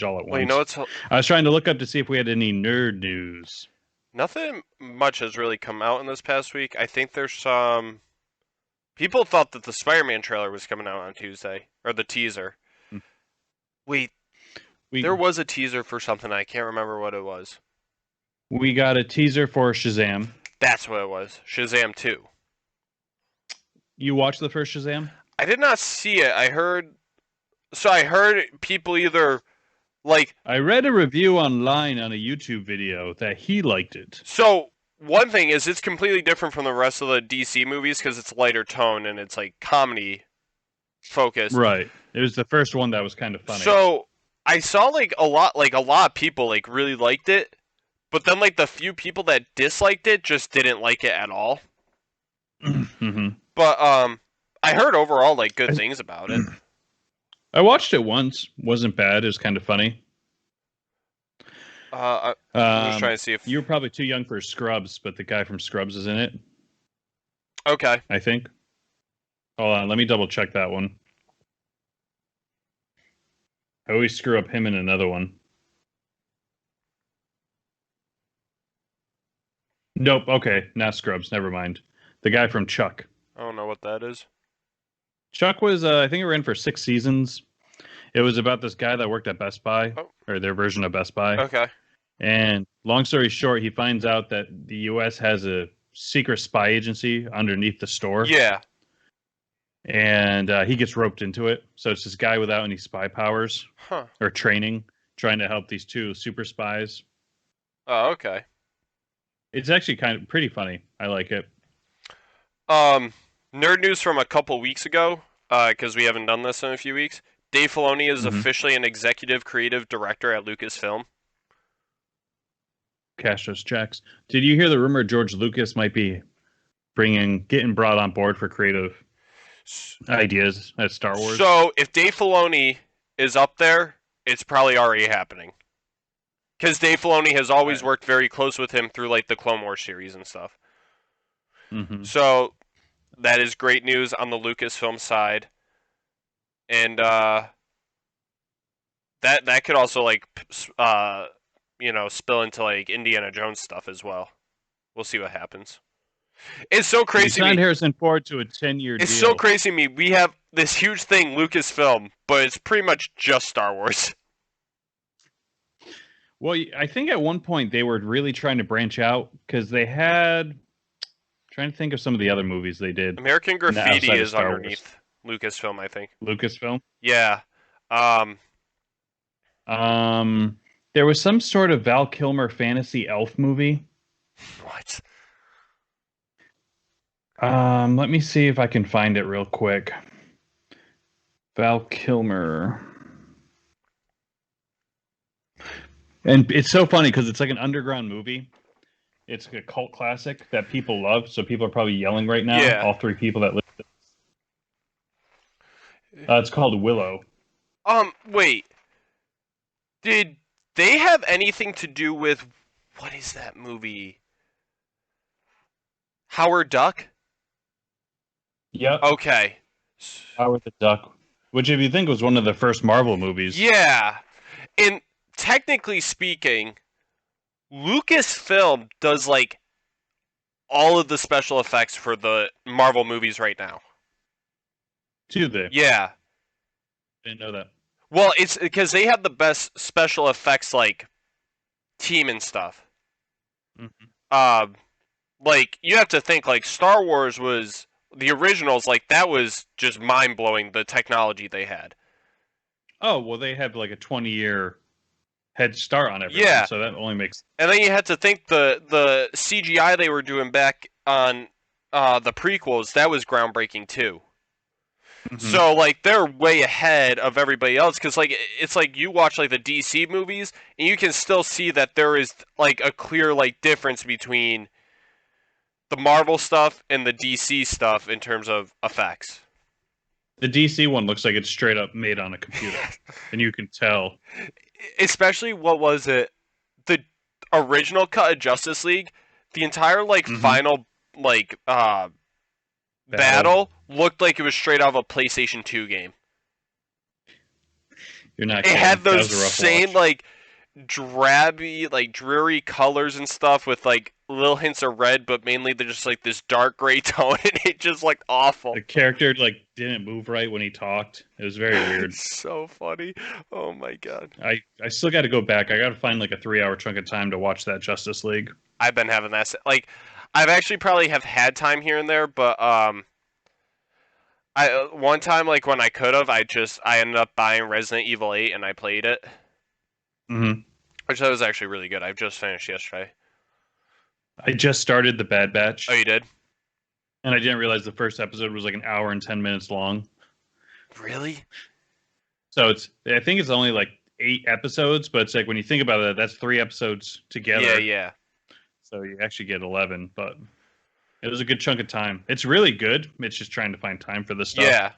all at Well, you once. know, it's I was trying to look up to see if we had any nerd news. nothing much has really come out in this past week. I think there's some people thought that the Spider-Man trailer was coming out on Tuesday, or the teaser. Wait, there We was a teaser for something. I can't remember what it was. we got a teaser for Shazam. That's what it was. Shazam 2. You watched the first Shazam? I did not see it. I heard people either like I read a review online on a YouTube video that he liked it. so one thing is it's completely different from the rest of the DC movies because it's lighter tone and it's like comedy focused. Right. It was the first one that was kind of funny. So I saw like a lot of people like really liked it, but then like the few people that disliked it just didn't like it at all. hmm But I heard overall like good things about it. I watched it once. Wasn't bad. It was kind of funny. I'm just trying to see if You were probably too young for Scrubs, but the guy from Scrubs is in it, okay. I think. Hold on, let me double check that one. I always screw up him in another one. Nope, okay, not Scrubs, never mind. The guy from Chuck. I don't know what that is. Chuck was, I think we were in for 6 seasons. It was about this guy that worked at Best Buy, Oh, or their version of Best Buy. okay. And long story short, he finds out that the U.S. has a secret spy agency underneath the store. Yeah. And he gets roped into it. So it's this guy without any spy powers Huh. or training trying to help these two super spies. Oh, okay. It's actually kind of pretty funny. I like it. Nerd news from a couple weeks ago, because we haven't done this in a few weeks. Dave Filoni is Mhm. officially an executive creative director at Lucasfilm. Cash those checks. Did you hear the rumor George Lucas might be getting brought on board for creative ideas at Star Wars? So if Dave Filoni is up there, it's probably already happening. Because Dave Filoni has always worked very close with him through like the Clone Wars series and stuff. Mm-hmm. So that is great news on the Lucasfilm side, and that could also like spill into like Indiana Jones stuff as well. We'll see what happens. It's so They crazy to signed me. Harrison Ford to a 10-year deal. It's so crazy to me. We have this huge thing, Lucasfilm, but it's pretty much just Star Wars. Well, I think at one point they were really trying to branch out because they had. Trying to think of some of the other movies they did. American Graffiti outside of is Star underneath Lucasfilm, I think. Lucasfilm. Yeah. There was some sort of Val Kilmer fantasy elf movie. What? Let me see if I can find it real quick. Val Kilmer. And it's so funny because it's like an underground movie. It's a cult classic that people love, so people are probably yelling right now. Yeah. All three people that listen. It's called Willow. Wait. Did they have anything to do with what is that movie? Howard Duck? Yep. Okay. Howard the Duck, which if you think was one of the first Marvel movies. Yeah. And technically speaking, Lucasfilm does like all of the special effects for the Marvel movies right now. Do they? Yeah. Didn't know that. Well, it's because they have the best special effects like team and stuff. Mm-hmm. Like you have to think like Star Wars was the originals, like that was just mind blowing the technology they had. Oh well, they have like a 20-year head start on everyone, Yeah. so that only makes. And then you had to think the CGI they were doing back on the prequels, that was groundbreaking too. Mhm. So like they're way ahead of everybody else because like it's like you watch like the DC movies and you can still see that there is like a clear like difference between the Marvel stuff and the DC stuff in terms of effects. The DC one looks like it's straight up made on a computer, and you can tell. Especially what was it? The original cut of Justice League, the entire like Mhm. final like battle looked like it was straight out of a PlayStation 2 game. You're not It kidding. had That those was a rough same watch. like drabby, like dreary colors and stuff with like little hints of red, but mainly they're just like this dark gray tone, and it just looked awful. The character like didn't move right when he talked. It was very weird. So funny. Oh my god. I still got to go back. I got to find like a 3 hour chunk of time to watch that Justice League. I've been having that like I've actually probably have had time here and there, but I one time like when I could have, I ended up buying Resident Evil 8 and I played it, Mm-hmm. which that was actually really good. I've just finished yesterday. I just started the Bad Batch, Oh, you did? and I didn't realize the first episode was like an hour and 10 minutes long. Really? So I think it's only like 8 episodes, but it's like when you think about it, that's 3 episodes together. Yeah, yeah. So you actually get 11, but it was a good chunk of time. It's really good. It's just trying to find time for this stuff. Yeah.